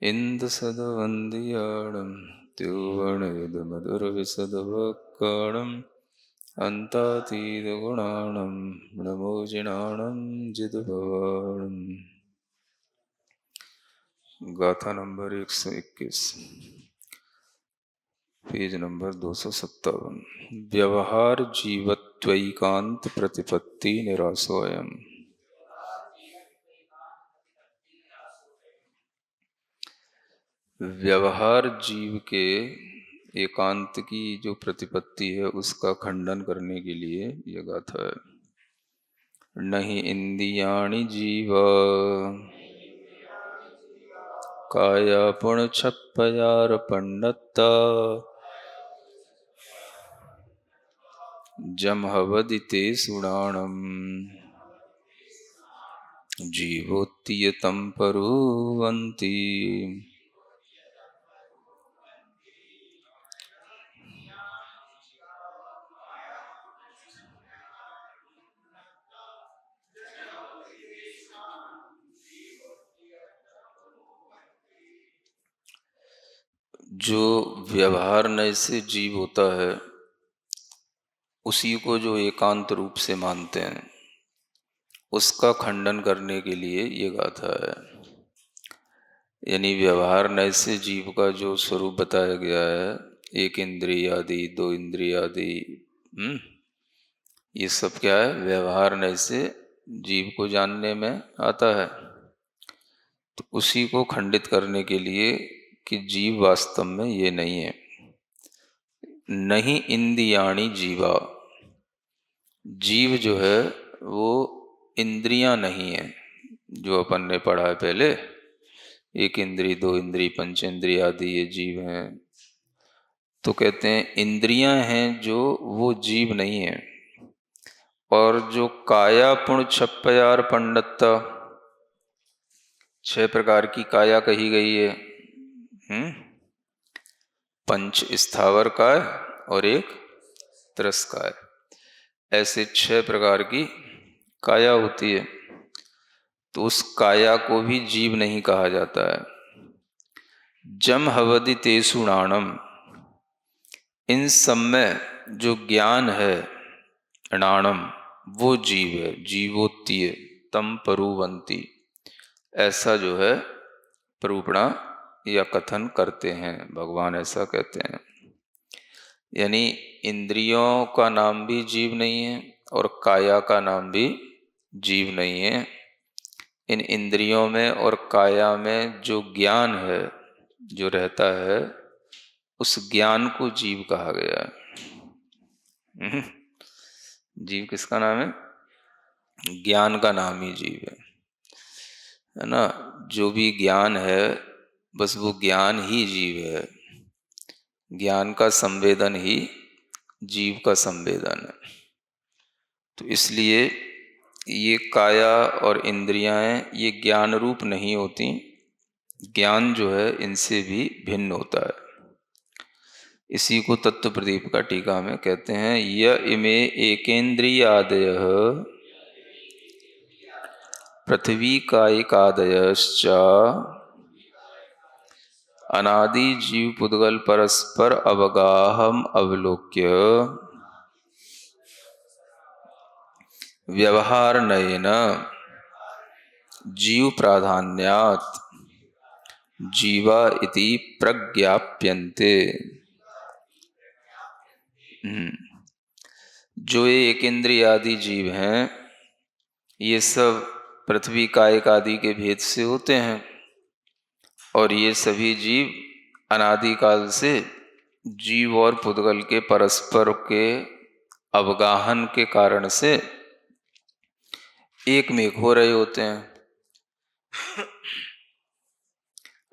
इन्दसदवन्द्याणं द्युवणयुधमधुरविशदवक्काणम् अन्तातीतगुणाणं नमोजिनाणं जितभवाणम्। गाथा number 121, page number 257। व्यवहार जीवत्वैकांत प्रतिपत्ति निरासोऽयम्। व्यवहार जीव के एकांत की जो प्रतिपत्ति है उसका खंडन करने के लिए यह गाथा है। नहि इंद्रियाणि जीव कायापुण छप्पयार्पण्णत्ता जमहवदिते सुणाणम् जीवोत्तीयतं परुवन्ति। जो व्यवहार नय से जीव होता है उसी को जो एकांत रूप से मानते हैं उसका खंडन करने के लिए ये गाथा है। यानी व्यवहार नय से जीव का जो स्वरूप बताया गया है, एक इंद्रिय आदि, दो इंद्रिय आदि, ये सब क्या है? व्यवहार नय से जीव को जानने में आता है। तो उसी को खंडित करने के लिए कि जीव वास्तव में ये नहीं है। नहीं इंद्रियाणि जीवा, जीव जो है वो इंद्रियां नहीं है। जो अपन ने पढ़ा है पहले, एक इंद्रिय, दो इंद्रिय, पंचेंद्रिय आदि ये जीव हैं। तो कहते हैं इंद्रियां हैं जो, वो जीव नहीं है। और जो काया पुण छप्पयार पंडत्ता, 6 प्रकार की काया कही गई है। पंच स्थावर काय और एक त्रस्काय, ऐसे 6 प्रकार की काया होती है। तो उस काया को भी जीव नहीं कहा जाता है। जम हवदि तेसु नाणम, इन सब में जो ज्ञान है नाणम, वो जीव है। जीवोत्तीय तम परुवंती, ऐसा जो है परूपणा या कथन करते हैं भगवान, ऐसा कहते हैं। यानी इंद्रियों का नाम भी जीव नहीं है और काया का नाम भी जीव नहीं है। इन इंद्रियों में और काया में जो ज्ञान है, जो रहता है, उस ज्ञान को जीव कहा गया है। जीव किसका नाम है? ज्ञान का नाम ही जीव है ना। जो भी ज्ञान है बस वो ज्ञान ही जीव है। ज्ञान का संवेदन ही जीव का संवेदन है। तो इसलिए ये काया और इंद्रियां ये ज्ञान रूप नहीं होती। ज्ञान जो है इनसे भी भिन्न होता है। इसी को तत्व प्रदीप का टीका में कहते हैं, य इमे एकेन्द्रियादयः पृथ्वी कायिकादयश्च अनादि जीव पुद्गल परस्पर अवगाहम अवलोक्य व्यवहार नयेन जीव प्राधान्यात् जीवा इति प्रज्ञाप्यन्ते। जो ये एकेंद्रिय आदि जीव हैं ये सब पृथ्वी कायिक आदि के भेद से होते हैं। और ये सभी जीव अनादिकाल से जीव और पुद्गल के परस्पर के अवगाहन के कारण से एक में एक हो रहे होते हैं।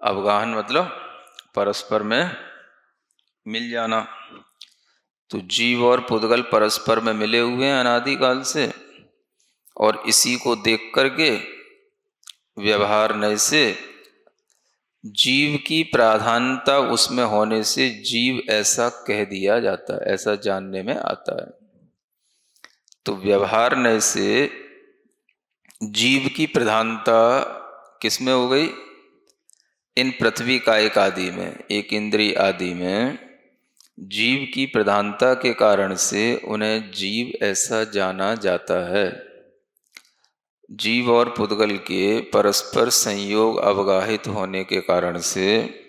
अवगाहन मतलब परस्पर में मिल जाना। तो जीव और पुद्गल परस्पर में मिले हुए हैं अनादिकाल से, और इसी को देख करके व्यवहार नय से जीव की प्राधान्यता उसमें होने से जीव ऐसा कह दिया जाता है, ऐसा जानने में आता है। तो व्यवहार नय से जीव की प्रधानता किसमें हो गई? इन पृथ्वी कायिक आदि में, एक इंद्रिय आदि में जीव की प्रधानता के कारण से उन्हें जीव ऐसा जाना जाता है। जीव और पुद्गल के परस्पर संयोग अवगाहित होने के कारण से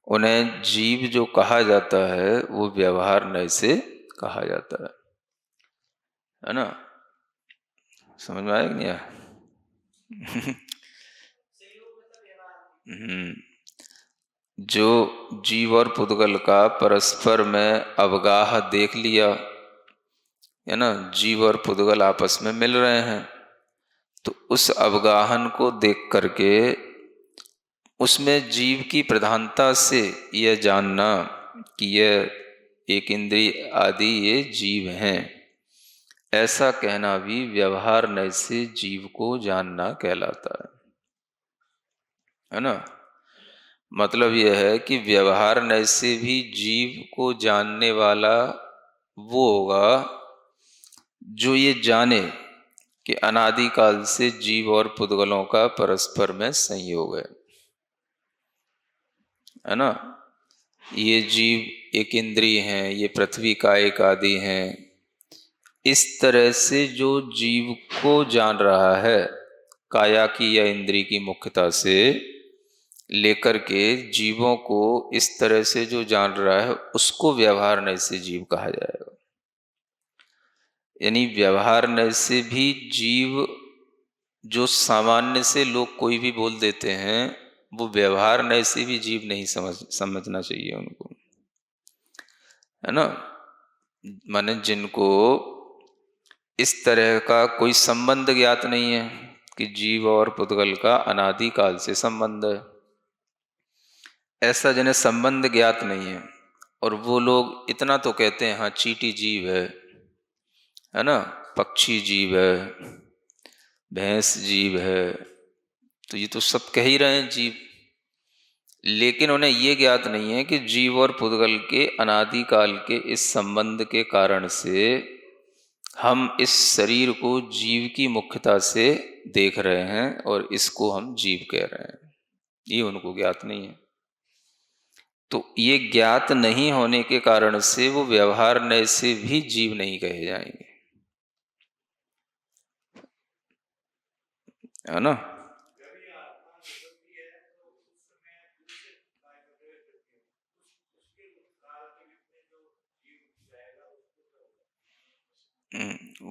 उन्हें जीव जो कहा जाता है वो व्यवहार नय से कहा जाता है ना। समझ में आया कि नहीं आया? जो जीव और पुद्गल का परस्पर में अवगाह देख लिया है ना, जीव और पुद्गल आपस में मिल रहे हैं, तो उस अवगाहन को देख करके उसमें जीव की प्रधानता से यह जानना कि यह एक इंद्रिय आदि ये जीव हैं, ऐसा कहना भी व्यवहार नय से जीव को जानना कहलाता है ना। मतलब यह है कि व्यवहार नय से भी जीव को जानने वाला वो होगा जो ये जाने कि अनादिकाल से जीव और पुद्गलों का परस्पर में संयोग है ना। ये जीव एक इंद्रिय हैं, ये पृथ्वी का एक आदि हैं, इस तरह से जो जीव को जान रहा है काया की या इंद्रिय की मुख्यता से लेकर के जीवों को इस तरह से जो जान रहा है उसको व्यवहार नय से जीव कहा जाएगा। यानी व्यवहार नय से भी जीव जो सामान्य से लोग कोई भी बोल देते हैं वो व्यवहार नय से भी जीव नहीं समझना चाहिए उनको, है ना। माने जिनको इस तरह का कोई संबंध ज्ञात नहीं है कि जीव और पुद्गल का अनादिकाल से संबंध है, ऐसा जिन्हें संबंध ज्ञात नहीं है और वो लोग इतना तो कहते हैं हाँ चींटी जीव है ना, पक्षी जीव है, भैंस जीव है, तो ये तो सब कह ही रहे हैं जीव, लेकिन उन्हें ये ज्ञात नहीं है कि जीव और पुद्गल के अनादिकाल के इस संबंध के कारण से हम इस शरीर को जीव की मुख्यता से देख रहे हैं और इसको हम जीव कह रहे हैं, ये उनको ज्ञात नहीं है। तो ये ज्ञात नहीं होने के कारण से वो व्यवहार नय से भी जीव नहीं कहे जाएंगे, है ना।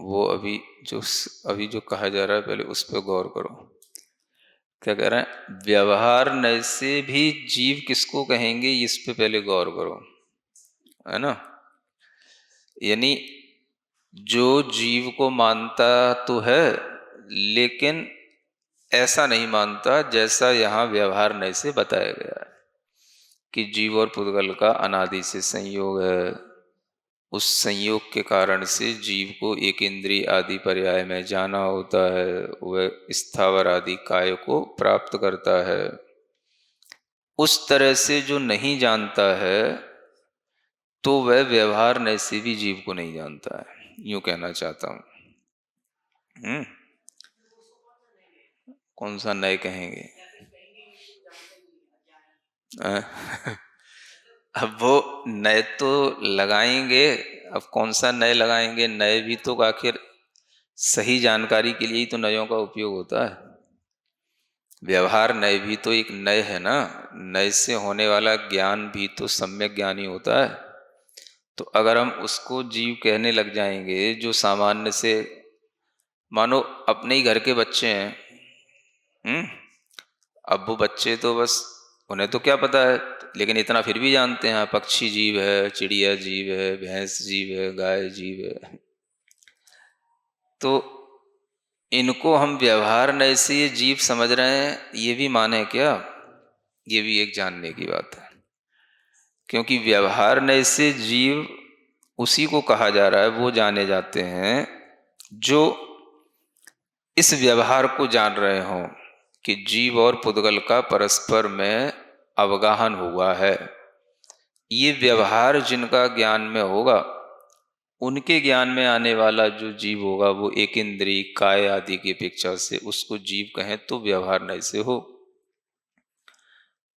वो अभी जो कहा जा रहा है पहले उस पर गौर करो। क्या कह रहे हैं? व्यवहार नय से भी जीव किसको कहेंगे इस पे पहले गौर करो, है ना। यानी जो जीव को मानता तो है लेकिन ऐसा नहीं मानता जैसा यहाँ व्यवहार नय से बताया गया है कि जीव और पुद्गल का अनादि से संयोग है, उस संयोग के कारण से जीव को एक इंद्रिय आदि पर्याय में जाना होता है, वह स्थावर आदि काय को प्राप्त करता है। उस तरह से जो नहीं जानता है तो वह व्यवहार नय से भी जीव को नहीं जानता है, यूं कहना चाहता हूं। कौन सा नय कहेंगे? अब वो नय तो लगाएंगे, अब कौन सा नय लगाएंगे? नय भी तो आखिर सही जानकारी के लिए ही तो नयों का उपयोग होता है। व्यवहार नय भी तो एक नय है ना, नय से होने वाला ज्ञान भी तो सम्यक ज्ञान ही होता है। तो अगर हम उसको जीव कहने लग जाएंगे जो सामान्य से, मानो अपने ही घर के बच्चे हैं, अब वो बच्चे तो बस उन्हें तो क्या पता है, लेकिन इतना फिर भी जानते हैं पक्षी जीव है, चिड़िया जीव है, भैंस जीव है, गाय जीव है। तो इनको हम व्यवहार नय से ये जीव समझ रहे हैं, ये भी माने क्या? ये भी एक जानने की बात है, क्योंकि व्यवहार नय से जीव उसी को कहा जा रहा है, वो जाने जाते हैं जो इस व्यवहार को जान रहे हों कि जीव और पुद्गल का परस्पर में अवगाहन हुआ है। ये व्यवहार जिनका ज्ञान में होगा उनके ज्ञान में आने वाला जो जीव होगा वो एक इंद्रिय काय आदि की अपेक्षा से उसको जीव कहें तो व्यवहार नय से हो।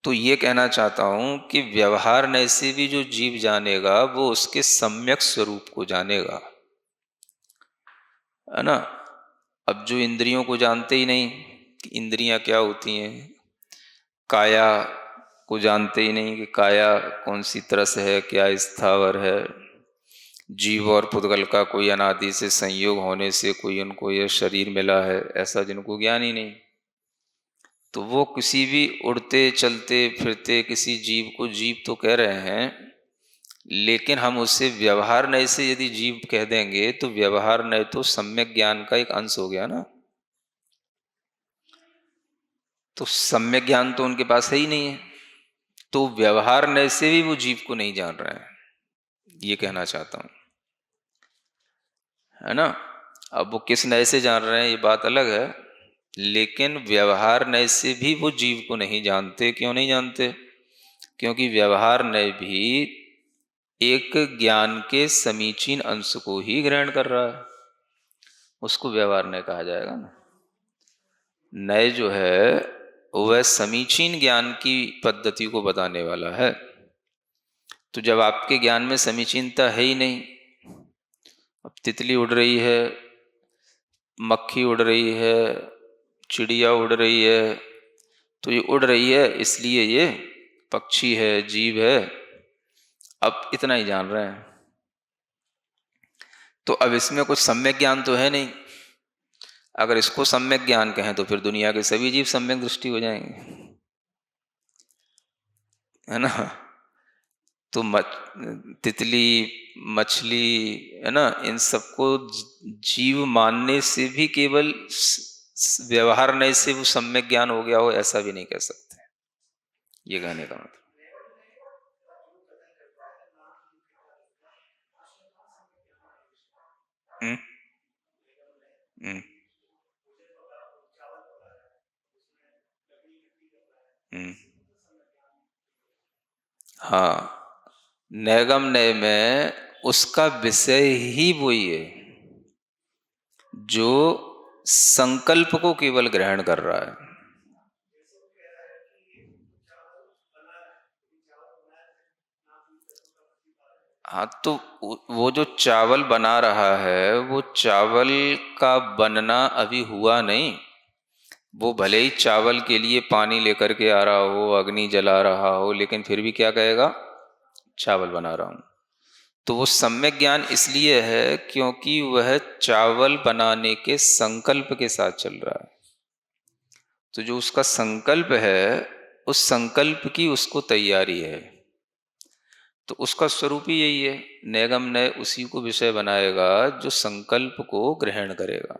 तो ये कहना चाहता हूं कि व्यवहार नय से भी जो जीव जानेगा वो उसके सम्यक स्वरूप को जानेगा, है ना। अब जो इंद्रियों को जानते ही नहीं कि इंद्रियां क्या होती हैं, काया को जानते ही नहीं कि काया कौन सी तरस है, क्या स्थावर है, जीव और पुद्गल का कोई अनादि से संयोग होने से कोई उनको यह शरीर मिला है, ऐसा जिनको ज्ञान ही नहीं, तो वो किसी भी उड़ते चलते फिरते किसी जीव को जीव तो कह रहे हैं, लेकिन हम उसे व्यवहार नय से यदि जीव कह देंगे तो व्यवहार नय तो सम्यक ज्ञान का एक अंश हो गया ना। तो सम्यक ज्ञान तो उनके पास है ही नहीं है, तो व्यवहार नय से भी वो जीव को नहीं जान रहे हैं, ये कहना चाहता हूं, है ना। अब वो किस नय से जान रहे हैं ये बात अलग है, लेकिन व्यवहार नय से भी वो जीव को नहीं जानते। क्यों नहीं जानते? क्योंकि व्यवहार नय भी एक ज्ञान के समीचीन अंश को ही ग्रहण कर रहा है, उसको व्यवहार नय कहा जाएगा ना। नय जो है वह समीचीन ज्ञान की पद्धति को बताने वाला है। तो जब आपके ज्ञान में समीचीनता है ही नहीं, अब तितली उड़ रही है, मक्खी उड़ रही है, चिड़िया उड़ रही है, तो ये उड़ रही है इसलिए ये पक्षी है, जीव है, अब इतना ही जान रहे हैं। तो अब इसमें कुछ सम्यक ज्ञान तो है नहीं। अगर इसको सम्यक ज्ञान कहें तो फिर दुनिया के सभी जीव सम्यक दृष्टि हो जाएंगे, है ना। तो तितली, मछली, है ना, इन सबको जीव मानने से भी केवल व्यवहार नय से वो सम्यक ज्ञान हो गया हो, ऐसा भी नहीं कह सकते। ये कहने का मतलब। हम्म हम्म हम्म। हाँ, नैगम नय में उसका विषय ही वही है जो संकल्प को केवल ग्रहण कर रहा है। हाँ, तो वो जो चावल बना रहा है वो चावल का बनना अभी हुआ नहीं। वो भले ही चावल के लिए पानी लेकर के आ रहा हो, अग्नि जला रहा हो, लेकिन फिर भी क्या कहेगा? चावल बना रहा हूं। तो वो सम्यक ज्ञान इसलिए है क्योंकि वह चावल बनाने के संकल्प के साथ चल रहा है। तो जो उसका संकल्प है, उस संकल्प की उसको तैयारी है, तो उसका स्वरूप ही यही है। नैगम नय उसी को विषय बनाएगा जो संकल्प को ग्रहण करेगा।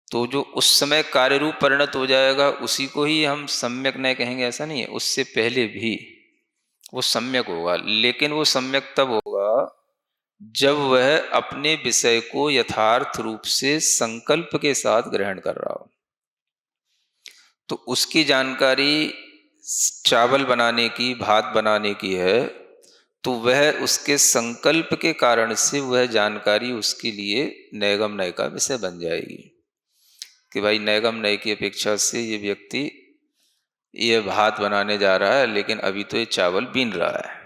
तो जो उस समय कार्य रूप परिणत हो जाएगा उसी को ही हम सम्यक नय कहेंगे, ऐसा नहीं है। उससे पहले भी वो सम्यक होगा, लेकिन वो सम्यक तब होगा जब वह अपने विषय को यथार्थ रूप से संकल्प के साथ ग्रहण कर रहा हो। तो उसकी जानकारी चावल बनाने की, भात बनाने की है, तो वह उसके संकल्प के कारण से वह जानकारी उसके लिए नैगम नय का विषय बन जाएगी कि भाई नैगम नय की अपेक्षा से ये व्यक्ति ये भात बनाने जा रहा है, लेकिन अभी तो ये चावल बीन रहा है।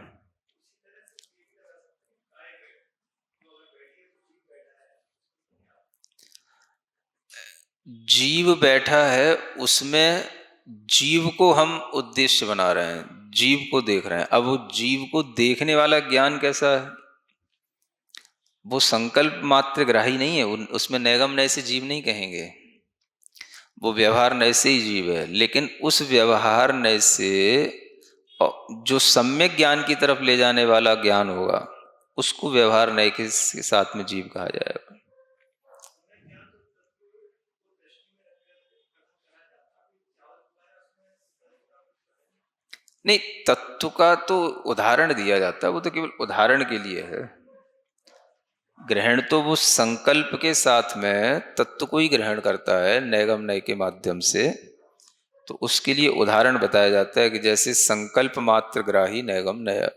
जीव बैठा है, उसमें जीव को हम उद्देश्य बना रहे हैं, जीव को देख रहे हैं। अब वो जीव को देखने वाला ज्ञान कैसा है? वो संकल्प मात्र ग्राही नहीं है, उसमें नैगम नय से जीव नहीं कहेंगे, वो व्यवहार नय से ही जीव है। लेकिन उस व्यवहार नय से जो सम्यक ज्ञान की तरफ ले जाने वाला ज्ञान होगा उसको व्यवहार नय के साथ में जीव कहा जाएगा। नहीं, तत्व का तो उदाहरण दिया जाता है, वो तो केवल उदाहरण के लिए है। ग्रहण तो वो संकल्प के साथ में तत्व को ही ग्रहण करता है नैगम नय के माध्यम से। तो उसके लिए उदाहरण बताया जाता है कि जैसे संकल्प मात्र ग्राही नैगम नय,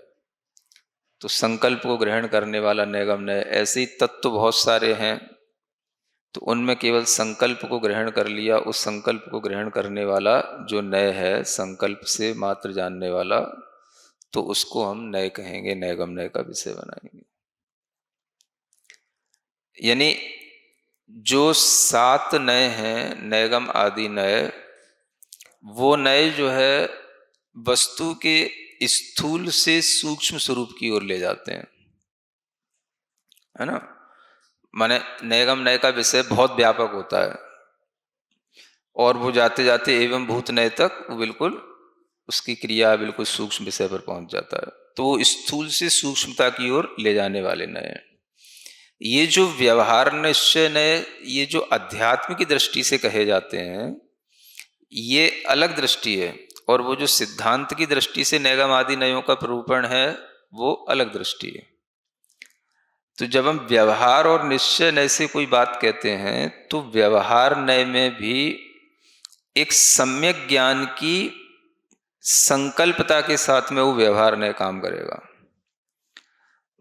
तो संकल्प को ग्रहण करने वाला नैगम नय, ऐसे ही तत्व बहुत सारे हैं तो उनमें केवल संकल्प को ग्रहण कर लिया, उस संकल्प को ग्रहण करने वाला जो नय है, संकल्प से मात्र जानने वाला, तो उसको हम नय कहेंगे, नैगम नय का विषय बनाएंगे। यानी जो 7 नय हैं, नैगम आदि नय, वो नय जो है वस्तु के स्थूल से सूक्ष्म स्वरूप की ओर ले जाते हैं, है ना। माने नैगम नय का विषय बहुत व्यापक होता है और वो जाते जाते एवं भूत नय तक वो बिल्कुल उसकी क्रिया बिल्कुल सूक्ष्म विषय पर पहुंच जाता है। तो वो स्थूल से सूक्ष्मता की ओर ले जाने वाले नय हैं। ये जो व्यवहार निश्चय नय, ये जो अध्यात्म की दृष्टि से कहे जाते हैं, ये अलग दृष्टि है, और वो जो सिद्धांत की दृष्टि से नैगम आदि नयों का प्ररूपण है, वो अलग दृष्टि है। तो जब हम व्यवहार और निश्चय नय से कोई बात कहते हैं, तो व्यवहार नय में भी एक सम्यक ज्ञान की संकल्पता के साथ में वो व्यवहार नय काम करेगा।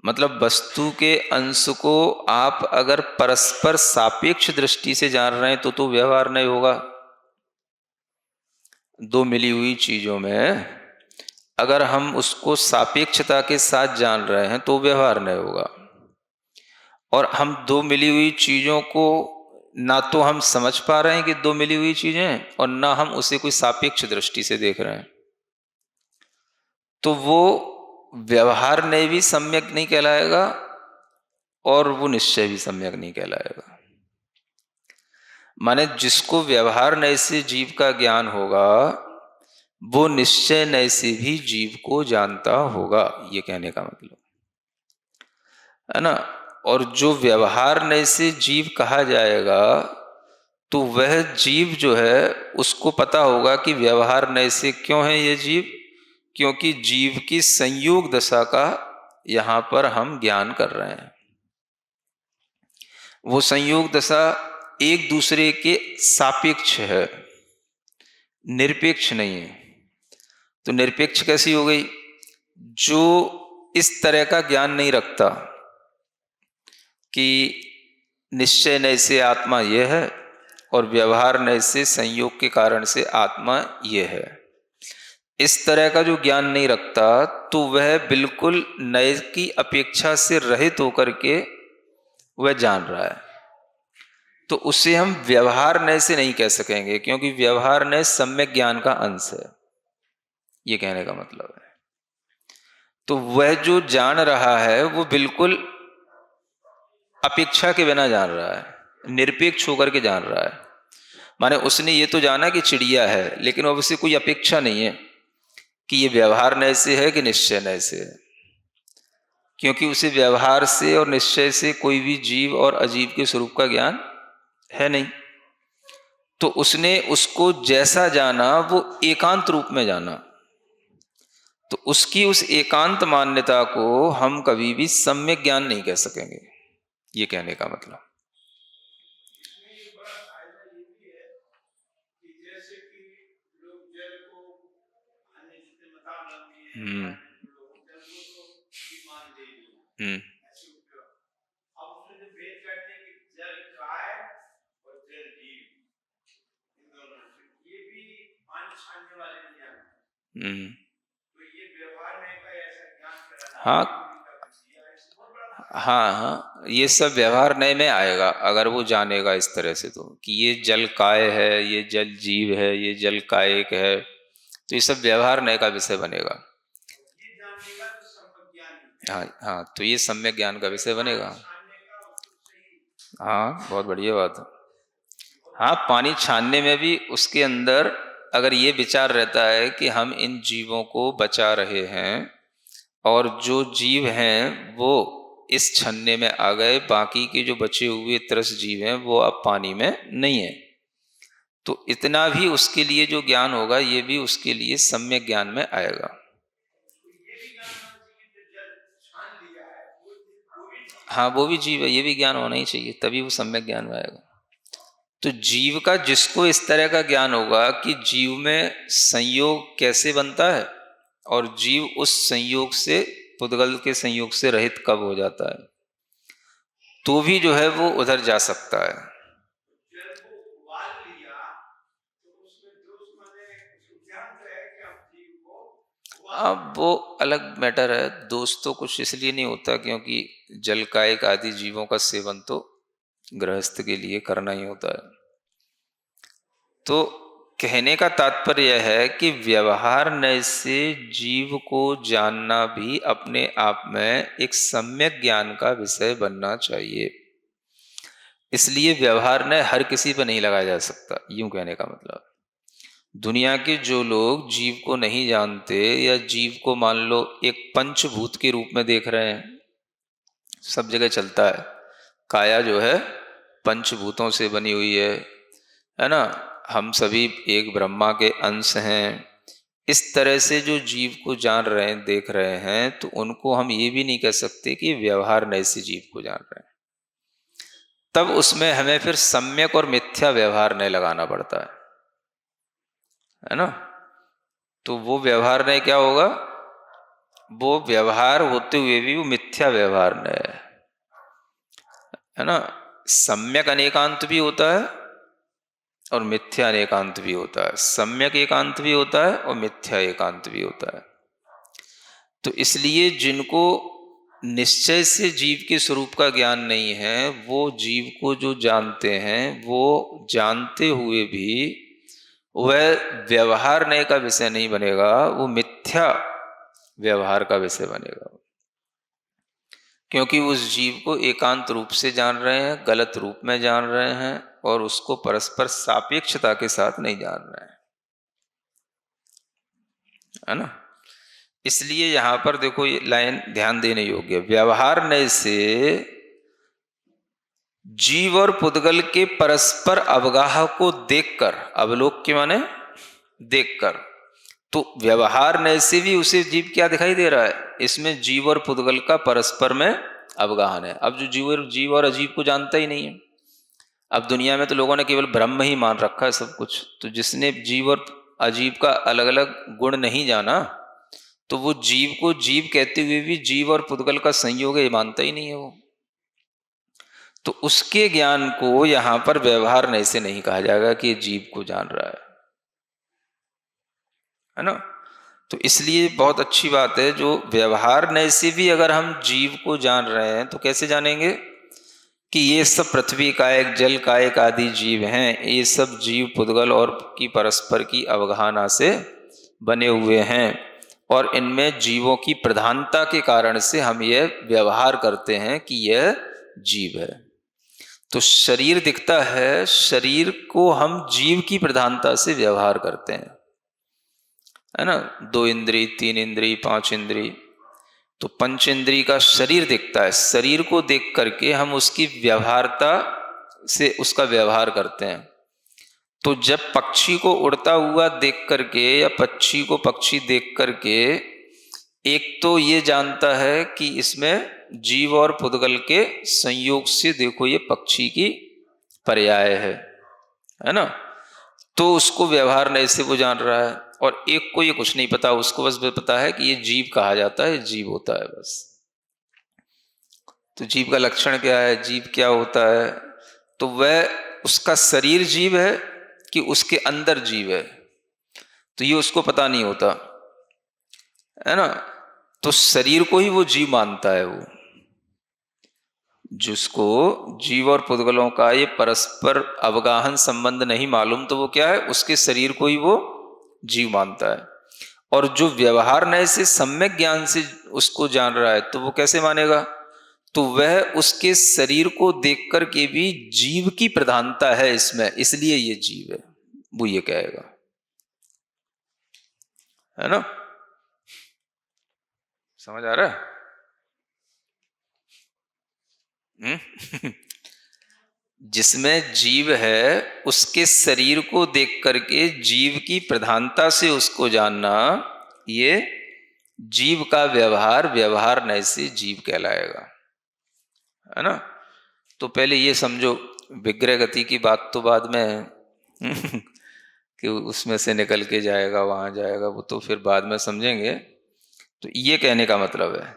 मतलब वस्तु के अंश को आप अगर परस्पर सापेक्ष दृष्टि से जान रहे हैं तो व्यवहार नय होगा। दो मिली हुई चीजों में अगर हम उसको सापेक्षता के साथ जान रहे हैं तो व्यवहार नय होगा। और हम दो मिली हुई चीजों को ना तो हम समझ पा रहे हैं कि दो मिली हुई चीजें हैं, और ना हम उसे कोई सापेक्ष दृष्टि से देख रहे हैं, तो वो व्यवहार नय भी सम्यक नहीं कहलाएगा और वो निश्चय भी सम्यक नहीं कहलाएगा। माने जिसको व्यवहार नय से जीव का ज्ञान होगा, वो निश्चय नय से भी जीव को जानता होगा, ये कहने का मतलब है ना। और जो व्यवहार नय से जीव कहा जाएगा, तो वह जीव जो है उसको पता होगा कि व्यवहार नय से क्यों है ये जीव, क्योंकि जीव की संयोग दशा का यहां पर हम ज्ञान कर रहे हैं। वो संयोग दशा एक दूसरे के सापेक्ष है, निरपेक्ष नहीं है। तो निरपेक्ष कैसी हो गई? जो इस तरह का ज्ञान नहीं रखता कि निश्चय नय से आत्मा यह है और व्यवहार नय से संयोग के कारण से आत्मा यह है, इस तरह का जो ज्ञान नहीं रखता, तो वह बिल्कुल नय की अपेक्षा से रहित होकर के वह जान रहा है। तो उसे हम व्यवहार नय से नहीं कह सकेंगे, क्योंकि व्यवहार नय सम्यक ज्ञान का अंश है, ये कहने का मतलब है। तो वह जो जान रहा है वो बिल्कुल अपेक्षा के बिना जान रहा है, निरपेक्ष होकर के जान रहा है। माने उसने ये तो जाना कि चिड़िया है, लेकिन अब उसे कोई अपेक्षा नहीं है कि ये व्यवहार नय से है कि निश्चय नय से है, क्योंकि उसे व्यवहार से और निश्चय से कोई भी जीव और अजीव के स्वरूप का ज्ञान है नहीं। तो उसने उसको जैसा जाना वो एकांत रूप में जाना, तो उसकी उस एकांत मान्यता को हम कभी भी सम्यक ज्ञान नहीं कह सकेंगे, ये कहने का मतलब। हम्म हम्म हम्म हाँ हाँ हाँ, ये सब व्यवहार नय में आएगा अगर वो जानेगा इस तरह से, तो कि ये जल काय है, ये जल जीव है, ये जल कायिक है, तो ये सब व्यवहार नय का विषय बनेगा। हाँ हाँ, तो ये सम्यक ज्ञान का विषय बनेगा। हाँ, बहुत बढ़िया बात है। हाँ, पानी छानने में भी उसके अंदर अगर ये विचार रहता है कि हम इन जीवों को बचा रहे हैं और जो जीव हैं वो इस छन्ने में आ गए, बाकी के जो बचे हुए त्रस्त जीव हैं वो अब पानी में नहीं है, तो इतना भी उसके लिए जो ज्ञान होगा ये भी उसके लिए सम्यक ज्ञान में आएगा। हाँ, वो भी जीव है, ये भी ज्ञान होना ही चाहिए, तभी वो सम्यक ज्ञान में आएगा। तो जीव का जिसको इस तरह का ज्ञान होगा कि जीव में संयोग कैसे बनता है और जीव उस संयोग से, पुद्गल के संयोग से रहित कब हो जाता है, तो भी जो है वो उधर जा सकता है। अब वो अलग मैटर है। दोष तो कुछ इसलिए नहीं होता क्योंकि जल कायिक आदि जीवों का सेवन तो गृहस्थ के लिए करना ही होता है। तो कहने का तात्पर्य यह है कि व्यवहार नय से जीव को जानना भी अपने आप में एक सम्यक ज्ञान का विषय बनना चाहिए। इसलिए व्यवहार नय हर किसी पर नहीं लगाया जा सकता, यूं कहने का मतलब। दुनिया के जो लोग जीव को नहीं जानते या जीव को मान लो एक पंचभूत के रूप में देख रहे हैं, सब जगह चलता है, काया जो है पंचभूतों से बनी हुई है ना, हम सभी एक ब्रह्मा के अंश हैं। इस तरह से जो जीव को जान रहे हैं, देख रहे हैं, तो उनको हम ये भी नहीं कह सकते कि व्यवहार नय से जीव को जान रहे हैं। तब उसमें हमें फिर सम्यक और मिथ्या व्यवहार नय लगाना पड़ता है ना। तो वो व्यवहार नय क्या होगा? वो व्यवहार होते हुए भी वो मिथ्या व्यवहार नय है ना। सम्यक अनेकांत भी होता है और मिथ्या अनेकांत भी होता है। सम्यक एकांत भी होता है और मिथ्या एकांत भी होता है। तो इसलिए जिनको निश्चय से जीव के स्वरूप का ज्ञान नहीं है, वो जीव को जो जानते हैं, वो जानते हुए भी वह व्यवहार नय का विषय नहीं बनेगा, वो मिथ्या व्यवहार का विषय बनेगा। क्योंकि उस जीव को एकांत रूप से जान रहे हैं, गलत रूप में जान रहे हैं और उसको परस्पर सापेक्षता के साथ नहीं जान रहे हैं, है ना। इसलिए यहां पर देखो ये लाइन ध्यान देने योग्य, व्यवहार नय से जीव और पुद्गल के परस्पर अवगाह को देखकर, अवलोक के माने देखकर, तो व्यवहार नय से भी उसे जीव क्या दिखाई दे रहा है? इसमें जीव और पुद्गल का परस्पर में अवगाहन है। अब जो जीव और अजीव को जानता ही नहीं है, अब दुनिया में तो लोगों ने केवल ब्रह्म ही मान रखा है सब कुछ। तो जिसने जीव और अजीव का अलग अलग गुण नहीं जाना, तो वो जीव को जीव कहते हुए भी जीव और पुद्गल का संयोग है ये मानता ही नहीं है वो। तो उसके ज्ञान को यहां पर व्यवहार नय से नहीं कहा जाएगा कि जीव को जान रहा है ना। तो इसलिए बहुत अच्छी बात है, जो व्यवहार नय से भी अगर हम जीव को जान रहे हैं तो कैसे जानेंगे कि ये सब पृथ्वी कायक, जल कायक आदि जीव हैं, ये सब जीव पुद्गल और की परस्पर की अवगाहना से बने हुए हैं और इनमें जीवों की प्रधानता के कारण से हम यह व्यवहार करते हैं कि यह जीव है। तो शरीर दिखता है, शरीर को हम जीव की प्रधानता से व्यवहार करते हैं, है ना। 2 इंद्री, 3 इंद्री, 5 इंद्री, तो पंच इंद्री का शरीर दिखता है, शरीर को देख करके हम उसकी व्यवहारता से उसका व्यवहार करते हैं। तो जब पक्षी को उड़ता हुआ देख करके या पक्षी को पक्षी देख करके एक तो ये जानता है कि इसमें जीव और पुद्गल के संयोग से देखो ये पक्षी की पर्याय है ना। तो उसको व्यवहार नय से वो जान रहा है। और एक को ये कुछ नहीं पता, उसको बस पता है कि ये जीव कहा जाता है, जीव होता है बस। तो जीव का लक्षण क्या है, जीव क्या होता है? तो वह उसका शरीर जीव है कि उसके अंदर जीव है, तो ये उसको पता नहीं होता, है ना। तो शरीर को ही वो जीव मानता है वो, जिसको जीव और पुद्गलों का ये परस्पर अवगाहन संबंध नहीं मालूम, तो वो क्या है, उसके शरीर को ही वो जीव मानता है। और जो व्यवहार नय से सम्यक ज्ञान से उसको जान रहा है, तो वो कैसे मानेगा? तो वह उसके शरीर को देख कर के भी जीव की प्रधानता है इसमें, इसलिए ये जीव है, वो ये कहेगा, है ना। समझ आ रहा है? जिसमें जीव है उसके शरीर को देख करके जीव की प्रधानता से उसको जानना, ये जीव का व्यवहार व्यवहार नय से जीव कहलाएगा, है ना। तो पहले ये समझो, विग्रह गति की बात तो बाद में है कि उसमें से निकल के जाएगा वहां जाएगा, वो तो फिर बाद में समझेंगे। तो ये कहने का मतलब है,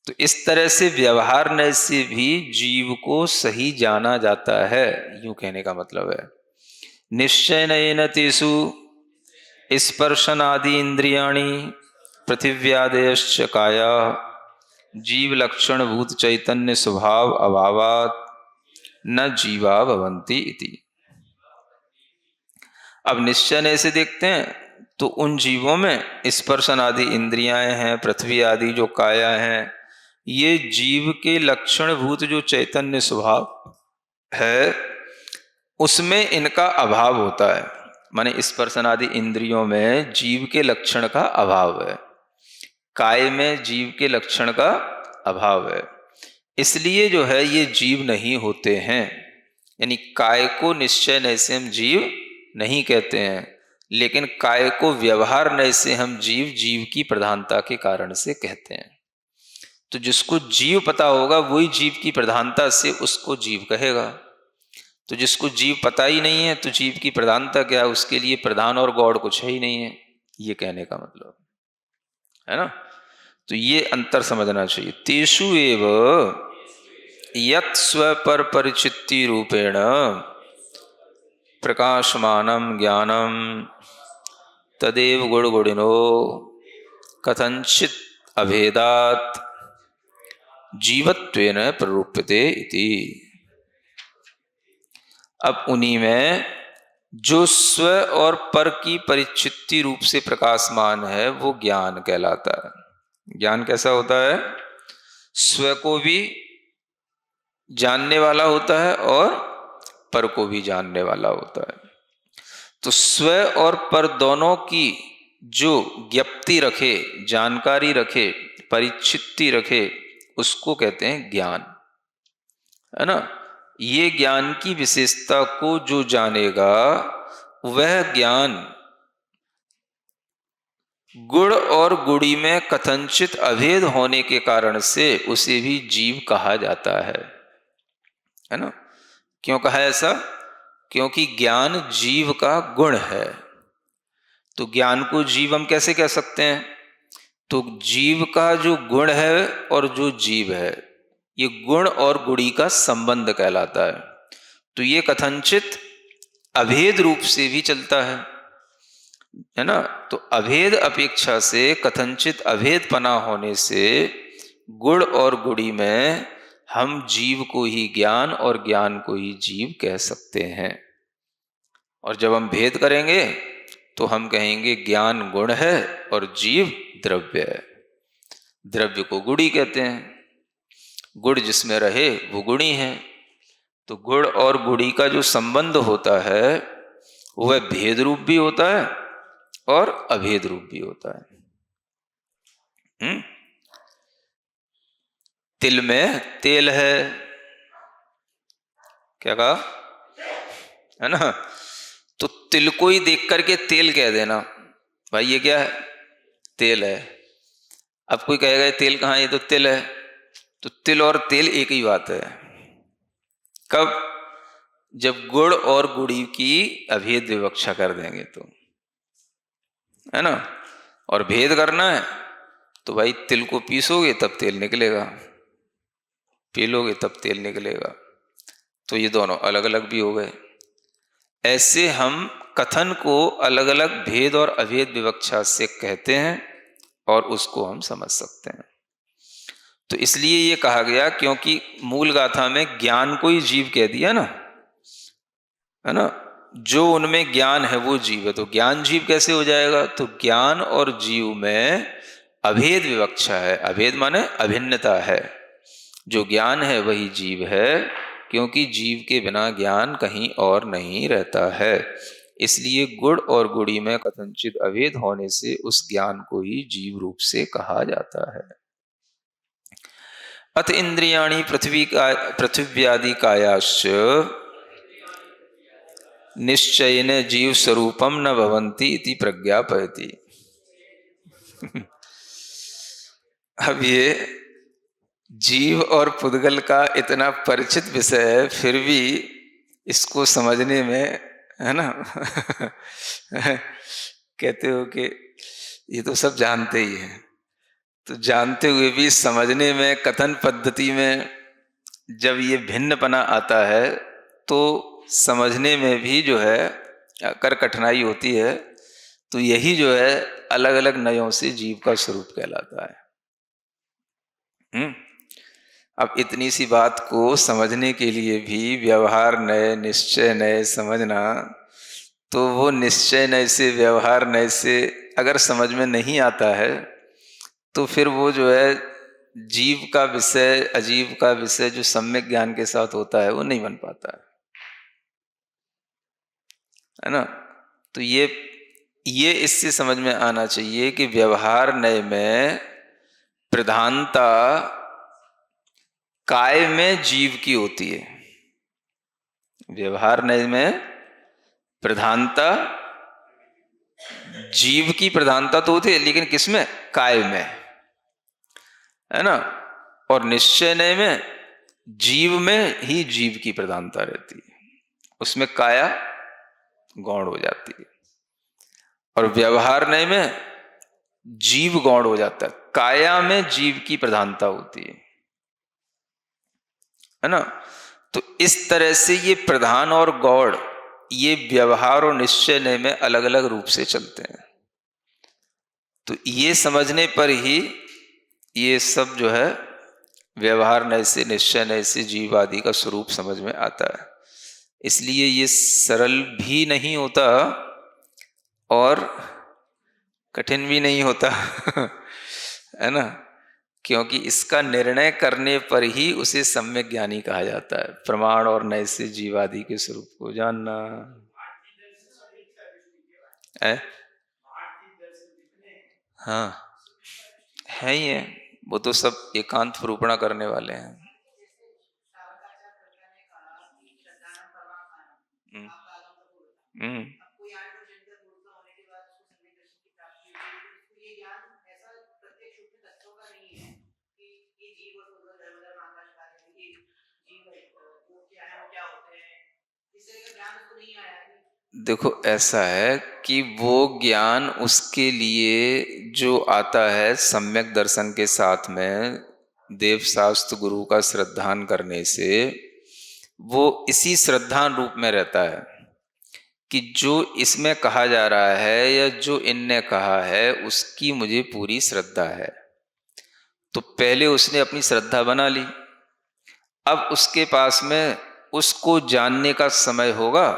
तो इस तरह से व्यवहार नय से भी जीव को सही जाना जाता है, यूं कहने का मतलब है। निश्चय नयेन तेषु स्पर्शन आदि इंद्रियाणि पृथिव्यादयश्च काया जीव लक्षण भूत चैतन्य स्वभाव अभावात् न जीवा भवन्ति इति। अब निश्चय से देखते हैं तो उन जीवों में स्पर्शन आदि इंद्रियां हैं, पृथ्वी आदि जो काया हैं, ये जीव के लक्षण भूत जो चैतन्य स्वभाव है उसमें इनका अभाव होता है। माने स्पर्शन आदि इंद्रियों में जीव के लक्षण का अभाव है, काय में जीव के लक्षण का अभाव है, इसलिए जो है ये जीव नहीं होते हैं। यानी काय को निश्चय नय से हम जीव नहीं कहते हैं, लेकिन काय को व्यवहार नय से हम जीव जीव की प्रधानता के कारण से कहते हैं। तो जिसको जीव पता होगा वही जीव की प्रधानता से उसको जीव कहेगा। तो जिसको जीव पता ही नहीं है तो जीव की प्रधानता क्या है, उसके लिए प्रधान और गौड़ कुछ है ही नहीं है, ये कहने का मतलब है ना। तो ये अंतर समझना चाहिए। तेषु एव यत् स्वपर परिचित्ति रूपेण प्रकाशमानं ज्ञानं तदेव गुणगुणिनो कथंचित् अभेदात् जीवत्वेन प्ररूप्यते इति। अब उन्हीं में जो स्व और पर की परिचित्ति रूप से प्रकाशमान है वो ज्ञान कहलाता है। ज्ञान कैसा होता है? स्व को भी जानने वाला होता है और पर को भी जानने वाला होता है। तो स्व और पर दोनों की जो ज्ञप्ति रखे, जानकारी रखे, परिचित्ति रखे, उसको कहते हैं ज्ञान, है ना। ये ज्ञान की विशेषता को जो जानेगा वह ज्ञान गुण और गुड़ी में कथनचित अभेद होने के कारण से उसे भी जीव कहा जाता है ना। क्यों कहा ऐसा? क्योंकि ज्ञान जीव का गुण है। तो ज्ञान को जीव हम कैसे कह सकते हैं? तो जीव का जो गुण है और जो जीव है, ये गुण और गुड़ी का संबंध कहलाता है। तो ये कथनचित अभेद रूप से भी चलता है ना। तो अभेद अपेक्षा से कथनचित अभेद पना होने से गुण और गुड़ी में हम जीव को ही ज्ञान और ज्ञान को ही जीव कह सकते हैं। और जब हम भेद करेंगे तो हम कहेंगे ज्ञान गुण है और जीव द्रव्य है। द्रव्य को गुड़ी कहते हैं, गुण जिसमें रहे वो गुणी है। तो गुण और गुड़ी का जो संबंध होता है वह भेद रूप भी होता है और अभेद रूप भी होता है। तिल में तेल है, क्या कहा है ना। तो तिल को ही देख करके तेल कह देना, भाई ये क्या है? तेल है। अब कोई कहेगा तेल कहाँ, ये तो तिल है। तो तिल और तेल एक ही बात है। कब? जब गुड़ और गुड़ी की अभेद विवक्षा कर देंगे तो, है ना। और भेद करना है तो भाई तिल को पीसोगे तब तेल निकलेगा, पी लोगे तब तेल निकलेगा। तो ये दोनों अलग अलग भी हो गए। ऐसे हम कथन को अलग अलग भेद और अभेद विवक्षा से कहते हैं और उसको हम समझ सकते हैं। तो इसलिए ये कहा गया क्योंकि मूल गाथा में ज्ञान को ही जीव कह दिया ना, है ना। जो उनमें ज्ञान है वो जीव है। तो ज्ञान जीव कैसे हो जाएगा? तो ज्ञान और जीव में अभेद विवक्षा है। अभेद माने अभिन्नता है। जो ज्ञान है वही जीव है, क्योंकि जीव के बिना ज्ञान कहीं और नहीं रहता है। इसलिए गुण और गुड़ी में कथनचित अभेद होने से उस ज्ञान को ही जीव रूप से कहा जाता है। अत इंद्रियाणि पृथिव्यादि कायाश्च निश्चयेन जीव स्वरूपम न भवन्ति इति प्रज्ञापयति। अब ये जीव और पुद्गल का इतना परिचित विषय है, फिर भी इसको समझने में, है ना कहते हो कि ये तो सब जानते ही हैं। तो जानते हुए भी समझने में, कथन पद्धति में जब ये भिन्नपना आता है तो समझने में भी जो है कर कठिनाई होती है। तो यही जो है अलग अलग नयों से जीव का स्वरूप कहलाता है। अब इतनी सी बात को समझने के लिए भी व्यवहार नए, निश्चय नए समझना, तो वो निश्चय नए से, व्यवहार नए से अगर समझ में नहीं आता है तो फिर वो जो है जीव का विषय, अजीव का विषय जो सम्यक ज्ञान के साथ होता है वो नहीं बन पाता है ना। तो ये इससे समझ में आना चाहिए कि व्यवहार नए में प्रधानता काय में जीव की होती है। व्यवहार नए में प्रधानता जीव की प्रधानता तो होती है, लेकिन किसमें? काय में, है ना। और निश्चय नए में जीव में ही जीव की प्रधानता रहती है, उसमें काया गौण हो जाती है। और व्यवहार नए में जीव गौण हो जाता है, काया में जीव की प्रधानता होती है ना। तो इस तरह से ये प्रधान और गौण, ये व्यवहार और निश्चय नए में अलग अलग रूप से चलते हैं। तो ये समझने पर ही ये सब जो है व्यवहार नए से, निश्चय नए से जीव आदि का स्वरूप समझ में आता है। इसलिए ये सरल भी नहीं होता और कठिन भी नहीं होता है ना, क्योंकि इसका निर्णय करने पर ही उसे सम्यक ज्ञानी कहा जाता है। प्रमाण और नए से जीवादि के स्वरूप को जानना है। हाँ, है ही है, वो तो सब एकांत निरूपणा करने वाले हैं। हम्म, हम्म। देखो ऐसा है कि वो ज्ञान उसके लिए जो आता है सम्यक दर्शन के साथ में, देव शास्त्र गुरु का श्रद्धान करने से, वो इसी श्रद्धान रूप में रहता है कि जो इसमें कहा जा रहा है या जो इनने कहा है उसकी मुझे पूरी श्रद्धा है। तो पहले उसने अपनी श्रद्धा बना ली, अब उसके पास में उसको जानने का समय होगा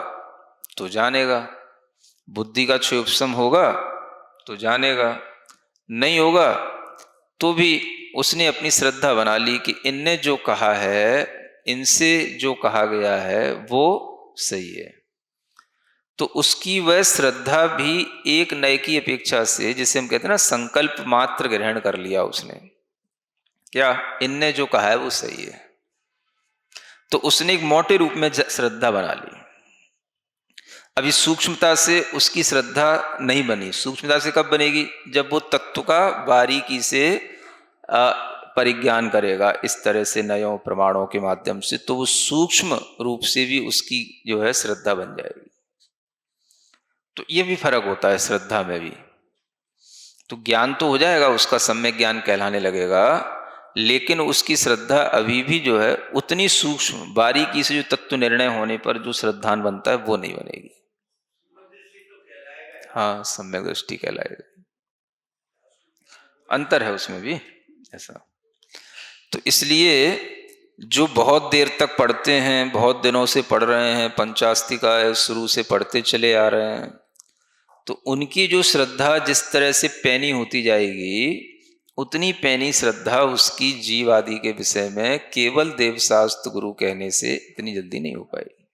तो जानेगा, बुद्धि का क्षोभसम होगा तो जानेगा, नहीं होगा तो भी उसने अपनी श्रद्धा बना ली कि इनने जो कहा है, इनसे जो कहा गया है वो सही है। तो उसकी वह श्रद्धा भी एक नए की अपेक्षा से, जिसे हम कहते हैं ना, संकल्प मात्र ग्रहण कर लिया उसने, क्या इनने जो कहा है वो सही है, तो उसने एक मोटे रूप में श्रद्धा बना ली। अभी सूक्ष्मता से उसकी श्रद्धा नहीं बनी। सूक्ष्मता से कब बनेगी? जब वो तत्व का बारीकी से परिज्ञान करेगा इस तरह से नयों प्रमाणों के माध्यम से, तो वो सूक्ष्म रूप से भी उसकी जो है श्रद्धा बन जाएगी। तो ये भी फर्क होता है श्रद्धा में भी। तो ज्ञान तो हो जाएगा उसका, सम्यक ज्ञान कहलाने लगेगा, लेकिन उसकी श्रद्धा अभी भी जो है उतनी सूक्ष्म बारीकी से जो तत्व निर्णय होने पर जो श्रद्धान बनता है वो नहीं बनेगी। हाँ, सम्यक दृष्टि कहलाएगा, अंतर है उसमें भी ऐसा। तो इसलिए जो बहुत देर तक पढ़ते हैं, बहुत दिनों से पढ़ रहे हैं, पंचास्तिका शुरू से पढ़ते चले आ रहे हैं, तो उनकी जो श्रद्धा जिस तरह से पैनी होती जाएगी, उतनी पैनी श्रद्धा उसकी जीव आदि के विषय में केवल देवशास्त्र गुरु कहने से इतनी जल्दी नहीं हो पाएगी,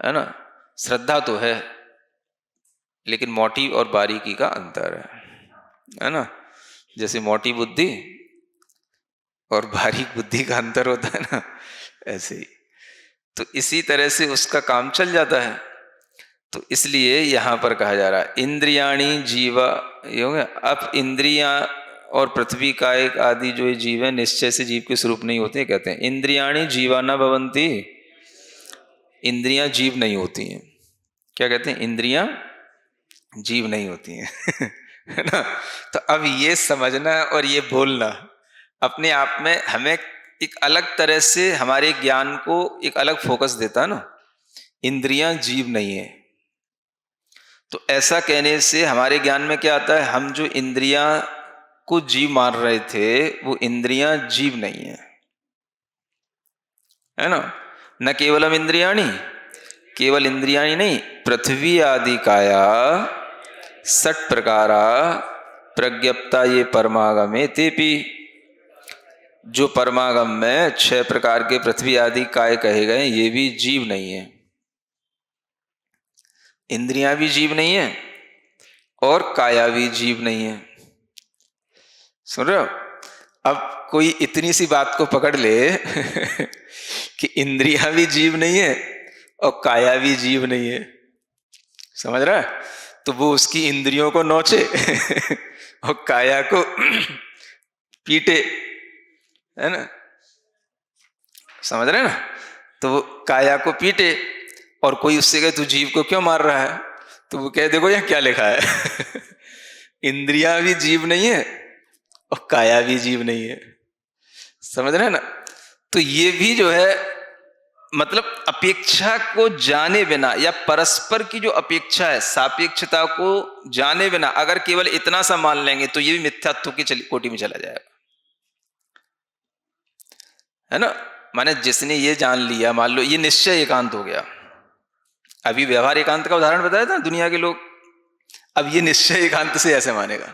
है ना। श्रद्धा तो है, लेकिन मोटी और बारीकी का अंतर है ना। जैसे मोटी बुद्धि और बारीक बुद्धि का अंतर होता है ना, ऐसे ही। तो इसी तरह से उसका काम चल जाता है। तो इसलिए यहां पर कहा जा रहा है इंद्रियाणी जीवा, ये हो गया। अब इंद्रियां और पृथ्वी का एक आदि जो जीव है, निश्चय से जीव के स्वरूप नहीं होते, कहते हैं इंद्रियाणी जीवा न भवंती, इंद्रियां जीव नहीं होती हैं। क्या कहते हैं? इंद्रियां जीव नहीं होती हैं है ना। तो अब ये समझना और ये बोलना अपने आप में हमें एक अलग तरह से हमारे ज्ञान को एक अलग फोकस देता है ना। इंद्रियां जीव नहीं है, तो ऐसा कहने से हमारे ज्ञान में क्या आता है, हम जो इंद्रियां को जीव मान रहे थे वो इंद्रियां जीव नहीं है ना। न केवलम इंद्रियाणी, केवल इंद्रियाणी नहीं, पृथ्वी आदि काया षट प्रकारा प्रज्ञप्ता ये परमागमे तेपि, जो परमागम में 6 प्रकार के पृथ्वी आदि काय कहे गए ये भी जीव नहीं है। इंद्रियां भी जीव नहीं है और काया भी जीव नहीं है। सुन रहे हो? अब कोई इतनी सी बात को पकड़ ले कि इंद्रियां भी जीव नहीं है और काया भी जीव नहीं है, समझ रहा है? तो वो उसकी इंद्रियों को नोचे और काया को पीटे, है ना, समझ रहे हैं ना? तो वो काया को पीटे और कोई उससे कहे तू जीव को क्यों मार रहा है, तो वो कहे देखो यह क्या लिखा है इंद्रियां भी जीव नहीं है और काया भी जीव नहीं है, समझ रहे हैं ना? तो ये भी जो है मतलब अपेक्षा को जाने बिना या परस्पर की जो अपेक्षा है सापेक्षता को जाने बिना अगर केवल इतना सा मान लेंगे तो ये भी मिथ्यात्व की कोटि में चला जाएगा, है ना। माने जिसने ये जान लिया, मान लो ये निश्चय एकांत हो गया, अभी व्यवहार एकांत का उदाहरण बताया था दुनिया के लोग, अब ये निश्चय एकांत से ऐसे मानेगा,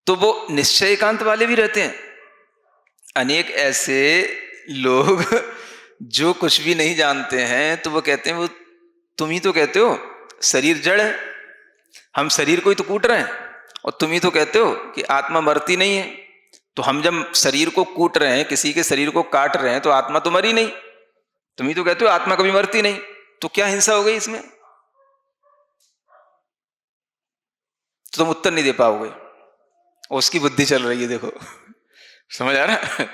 तो वो निश्चय एकांत वाले भी रहते हैं अनेक ऐसे लोग जो कुछ भी नहीं जानते हैं, तो वो कहते हैं वो तुम ही तो कहते हो शरीर जड़ है, हम शरीर को ही तो कूट रहे हैं, और तुम ही तो कहते हो कि आत्मा मरती नहीं है, तो हम जब शरीर को कूट रहे हैं, किसी के शरीर को काट रहे हैं, तो आत्मा तो मरी नहीं, तुम ही तो कहते हो आत्मा कभी मरती नहीं, तो क्या हिंसा हो गई इसमें? तो तुम उत्तर नहीं दे पाओगे, उसकी बुद्धि चल रही है, देखो समझ आ रहा?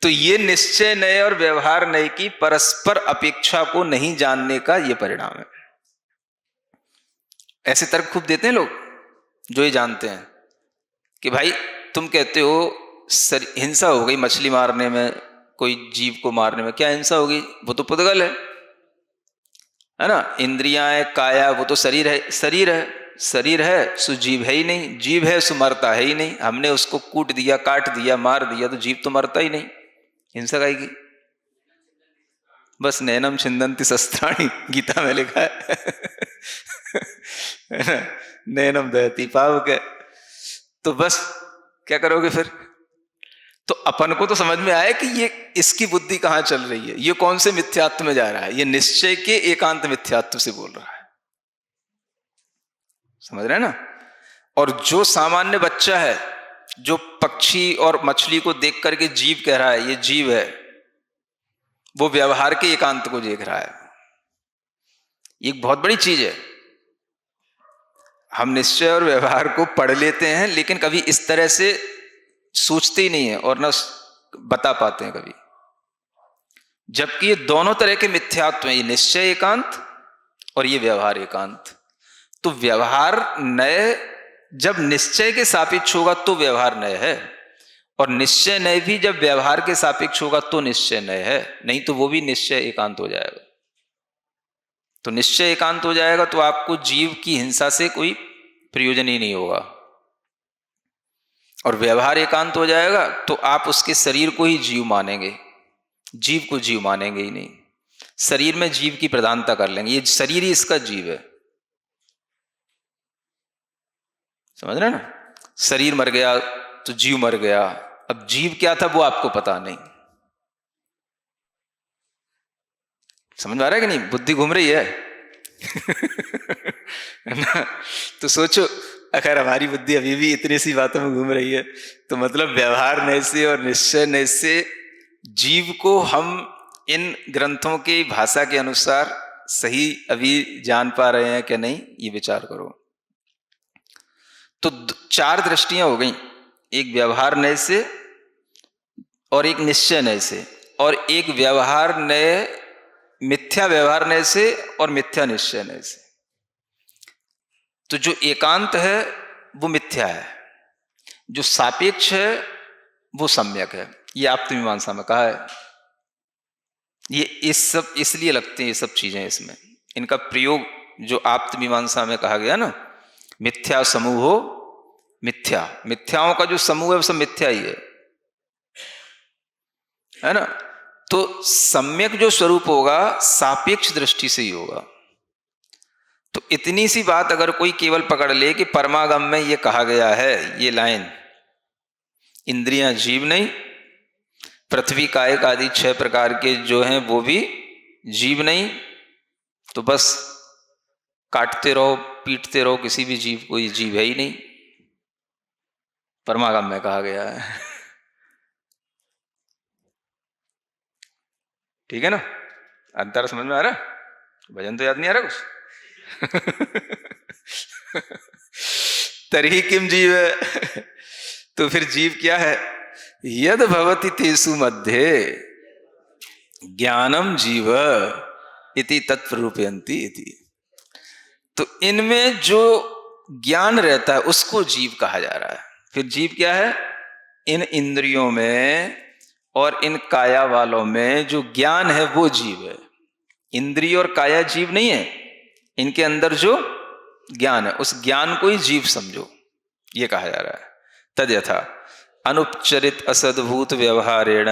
तो ये निश्चय नय और व्यवहार नय की परस्पर अपेक्षा को नहीं जानने का ये परिणाम है। ऐसे तर्क खूब देते हैं लोग जो ये जानते हैं कि भाई तुम कहते हो हिंसा हो गई मछली मारने में, कोई जीव को मारने में, क्या हिंसा होगी, वो तो पुद्गल है ना। इंद्रियां काया वो तो शरीर है, शरीर है सो जीव है ही नहीं, जीव है सो मरता है ही नहीं, हमने उसको कूट दिया, काट दिया, मार दिया, तो जीव तो मरता ही नहीं, हिंसा गाएगी। बस नैनम छिंदंती शस्त्राणि गीता में लिखा है ना, नैनम दहती पावक है, तो बस क्या करोगे फिर? तो अपन को तो समझ में आया कि ये इसकी बुद्धि कहां चल रही है, ये कौन से मिथ्यात्व में जा रहा है, ये निश्चय के एकांत मिथ्यात्व से बोल रहा है, समझ रहे हैं ना। और जो सामान्य बच्चा है जो पक्षी और मछली को देख करके जीव कह रहा है ये जीव है, वो व्यवहार के एकांत को देख रहा है। एक बहुत बड़ी चीज है, हम निश्चय और व्यवहार को पढ़ लेते हैं लेकिन कभी इस तरह से सोचते ही नहीं है और न बता पाते हैं कभी, जबकि ये दोनों तरह के मिथ्यात्व हैं, ये निश्चय एकांत और ये व्यवहार एकांत। तो व्यवहार नय जब निश्चय के सापेक्ष होगा तो व्यवहार नय है, और निश्चय नय भी जब व्यवहार के सापेक्ष होगा तो निश्चय नय है, नहीं तो वो भी निश्चय एकांत हो जाएगा। तो निश्चय एकांत हो जाएगा तो आपको जीव की हिंसा से कोई प्रयोजन ही नहीं होगा, और व्यवहार एकांत हो जाएगा तो आप उसके शरीर को ही जीव मानेंगे, जीव को जीव मानेंगे ही नहीं, शरीर में जीव की प्रधानता कर लेंगे, ये शरीर ही इसका जीव है, समझ रहे ना। शरीर मर गया तो जीव मर गया, अब जीव क्या था वो आपको पता नहीं, समझ में आ रहा है कि नहीं, बुद्धि घूम रही है ना। तो सोचो अगर हमारी बुद्धि अभी भी इतनी सी बातों में घूम रही है तो मतलब व्यवहार नय से और निश्चय नय से जीव को हम इन ग्रंथों की भाषा के अनुसार सही अभी जान पा रहे हैं कि नहीं, ये विचार करो। तो 4 दृष्टियां हो गई, एक व्यवहार नय से और एक निश्चय नय से और एक व्यवहार नय मिथ्या व्यवहार नय से और मिथ्या निश्चय नय से। तो जो एकांत है वो मिथ्या है, जो सापेक्ष है वो सम्यक है, ये आप्तमीमांसा में कहा है। ये इस सब इसलिए लगते हैं ये सब चीजें इसमें, इनका प्रयोग जो आप्त मीमांसा में कहा गया ना, मिथ्या समूहो मिथ्या, मिथ्याओं का जो समूह है वो सब मिथ्या ही है ना। तो सम्यक जो स्वरूप होगा सापेक्ष दृष्टि से ही होगा। तो इतनी सी बात अगर कोई केवल पकड़ ले कि परमागम में ये कहा गया है, ये लाइन, इंद्रियां जीव नहीं, पृथ्वी कायक आदि 6 प्रकार के जो हैं वो भी जीव नहीं, तो बस काटते रहो पीटते रहो, किसी भी जीव को, ये जीव है ही नहीं, परमागम में कहा गया है। ठीक है ना, अंतर समझ में आ रहा है? भजन तो याद नहीं आ रहा कुछ? तरी किम जीव है। तो फिर जीव क्या है? यद भवति तेसु मध्ये ज्ञानम जीव इति तत्प्ररूपयन्ति इति। तो इनमें जो ज्ञान रहता है उसको जीव कहा जा रहा है। फिर जीव क्या है? इन इंद्रियों में और इन काया वालों में जो ज्ञान है वो जीव है। इंद्रिय और काया जीव नहीं है, इनके अंदर जो ज्ञान है उस ज्ञान को ही जीव समझो, ये कहा जा रहा है। तद यथा अनुपचरित असद्भूत व्यवहारेण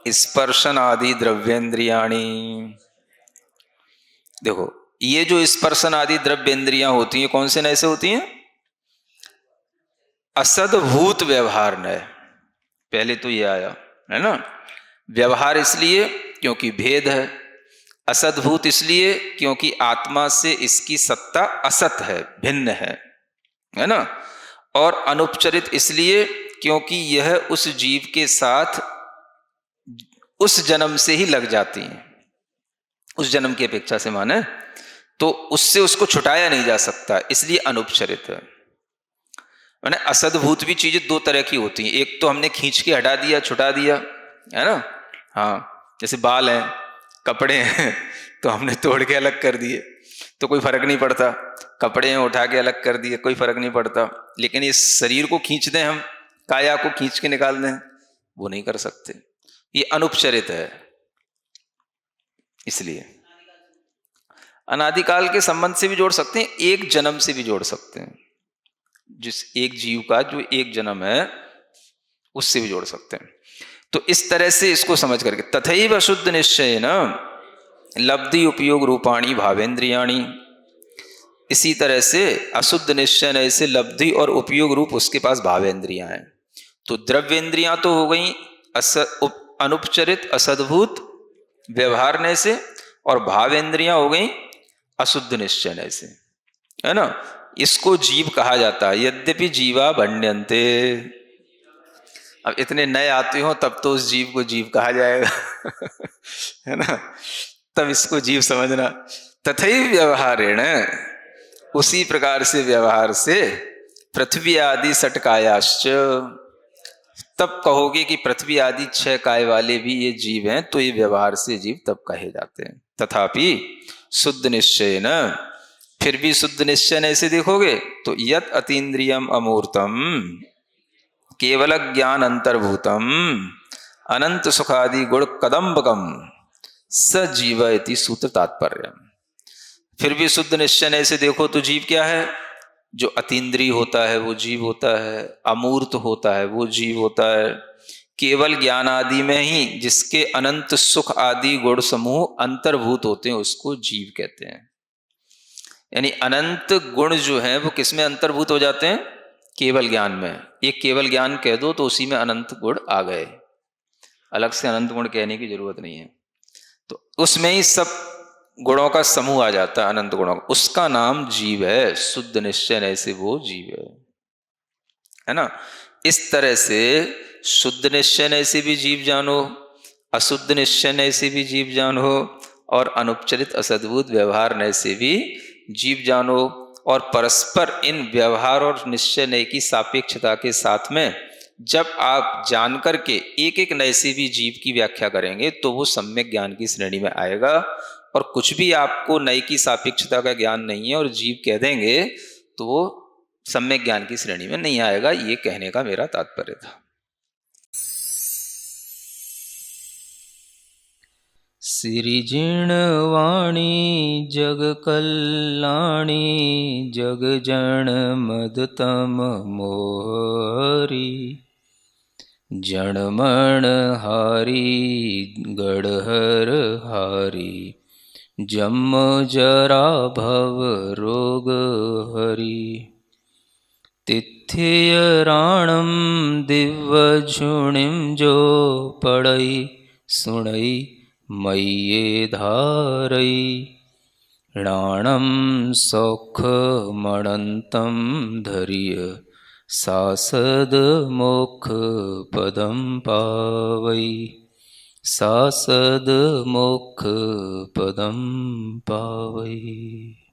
स्पर्शन आदि द्रव्येन्द्रियाणी। देखो, ये जो स्पर्शन आदि द्रव्येन्द्रियां होती हैं कौन से नय से होती हैं? असद्भूत व्यवहार नय। पहले तो ये आया है ना, व्यवहार इसलिए क्योंकि भेद है, असद्भूत इसलिए क्योंकि आत्मा से इसकी सत्ता असत है, भिन्न है ना, और अनुपचरित इसलिए क्योंकि यह उस जीव के साथ उस जन्म से ही लग जाती हैं, उस जन्म की अपेक्षा से माने तो उससे उसको छुटाया नहीं जा सकता, इसलिए अनुपचरित है। मैंने असद्भूत भी चीजें 2 तरह की होती हैं, एक तो हमने खींच के हटा दिया, छुटा दिया, है ना, हाँ, जैसे बाल हैं, कपड़े हैं, तो हमने तोड़ के अलग कर दिए तो कोई फर्क नहीं पड़ता, कपड़े हैं उठा के अलग कर दिए कोई फर्क नहीं पड़ता। लेकिन इस शरीर को खींच दें हम, काया को खींच के निकाल दें, वो नहीं कर सकते, ये अनुपचरित है। इसलिए अनादिकाल के संबंध से भी जोड़ सकते हैं, एक जन्म से भी जोड़ सकते हैं, जिस एक जीव का जो एक जन्म है उससे भी जोड़ सकते हैं। तो इस तरह से इसको समझ करके तथैव शुद्ध निश्चय न लब्धि उपयोग रूपाणी भावेन्द्रियाणी, इसी तरह से अशुद्ध निश्चय से लब्धि और उपयोग रूप उसके पास भावेन्द्रियां हैं। तो द्रव्येन्द्रियां तो हो गई अनुपचरित असद्भूत व्यवहारने से, और भावेन्द्रियां हो गई अशुद्ध निश्चय से, है ना। इसको जीव कहा जाता है, यद्यपि जीवा भण्यन्ते। अब इतने नए आते हो तब तो उस जीव को जीव कहा जाएगा है ना, तब इसको जीव समझना। तथैव व्यवहारेण, उसी प्रकार से व्यवहार से पृथ्वी आदि षट्कायाश्च, तब कहोगे कि पृथ्वी आदि 6 काय वाले भी ये जीव हैं, तो ये व्यवहार से जीव तब कहे जाते हैं। तथापि शुद्ध निश्चय न, फिर भी शुद्ध निश्चय ऐसे देखोगे तो यत अतीन्द्रियम अमूर्तम केवल ज्ञान अंतर्भूतम अनंत सुखादि गुण कदम्बकम स जीव इति सूत्र तात्पर्य। फिर भी शुद्ध निश्चय ऐसे देखो तो जीव क्या है? जो अतीन्द्रिय होता है वो जीव होता है, अमूर्त होता है वो जीव होता है, केवल ज्ञान आदि में ही जिसके अनंत सुख आदि गुण समूह अंतर्भूत होते हैं उसको जीव कहते हैं। यानी अनंत गुण जो है वो किस में अंतर्भूत हो जाते हैं? केवल ज्ञान में। एक केवल ज्ञान कह दो तो उसी में अनंत गुण आ गए, अलग से अनंत गुण कहने की जरूरत नहीं है। तो उसमें ही सब गुणों का समूह आ जाता है, अनंत गुणों का, उसका नाम जीव है। शुद्ध निश्चय ऐसे वो जीव है ना। इस तरह से शुद्ध निश्चय ऐसे भी जीव जानो, अशुद्ध निश्चय ऐसे भी जीव जानो, और अनुपचरित असद्भुत व्यवहार ऐसे भी जीव जानो। और परस्पर इन व्यवहार और निश्चय की सापेक्षता के साथ में जब आप जान करके एक एक नए से भी जीव की व्याख्या करेंगे तो वो सम्यक ज्ञान की श्रेणी में आएगा। और कुछ भी आपको नए की सापेक्षता का ज्ञान नहीं है और जीव कह देंगे तो वो सम्यक ज्ञान की श्रेणी में नहीं आएगा, ये कहने का मेरा तात्पर्य था। सिरिजिणवाणी जग कल्याणी जग जन मदतम मोहरी जनमण हारी गढ़हर हारी जम जरा भव रोग हरि तिथ्य राणम दिव्य झुणिम जो पड़ई सुणई मय्ये धारई राणम सौख मणंतम धरिय सासद मोक्ष पदम पावई सासद मोक्ष पदम पावई।